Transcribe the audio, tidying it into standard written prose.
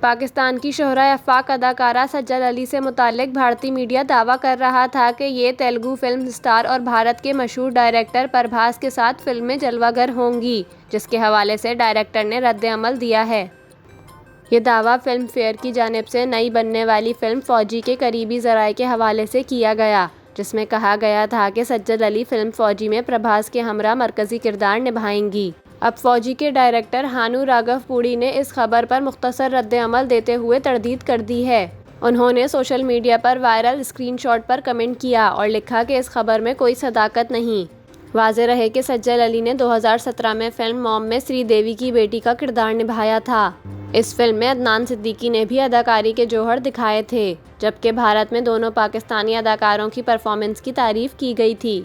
पाकिस्तान की शोहरा आफाक अदाकारा सज्जद अली से मुताल्लिक भारतीय मीडिया दावा कर रहा था कि ये तेलुगु फिल्म स्टार और भारत के मशहूर डायरेक्टर प्रभास के साथ फिल्म में जलवागर होंगी, जिसके हवाले से डायरेक्टर ने रद्द-ए-अमल दिया है। ये दावा फिल्म फेयर की जानिब से नई बनने वाली फिल्म फौजी के करीबी ज़राए के हवाले से किया गया, जिसमें कहा गया था कि सज्जद अली फिल्म फौजी में प्रभास के हमरा मरकज़ी किरदार निभाएंगी। अब फौजी के डायरेक्टर हानू राघवपुड़ी ने इस खबर पर मुख्तसर रद्द-ए-अमल देते हुए तरदीद कर दी है। उन्होंने सोशल मीडिया पर वायरल स्क्रीनशॉट पर कमेंट किया और लिखा कि इस खबर में कोई सदाकत नहीं। वाज़ेह रहे कि सज्जद अली ने 2017 में फिल्म मॉम में श्रीदेवी की बेटी का किरदार निभाया था। इस फिल्म में अदनान सिद्दीकी ने भी अदाकारी के जौहर दिखाए थे, जबकि भारत में दोनों पाकिस्तानी अदाकारों की परफॉर्मेंस की तारीफ की गई थी।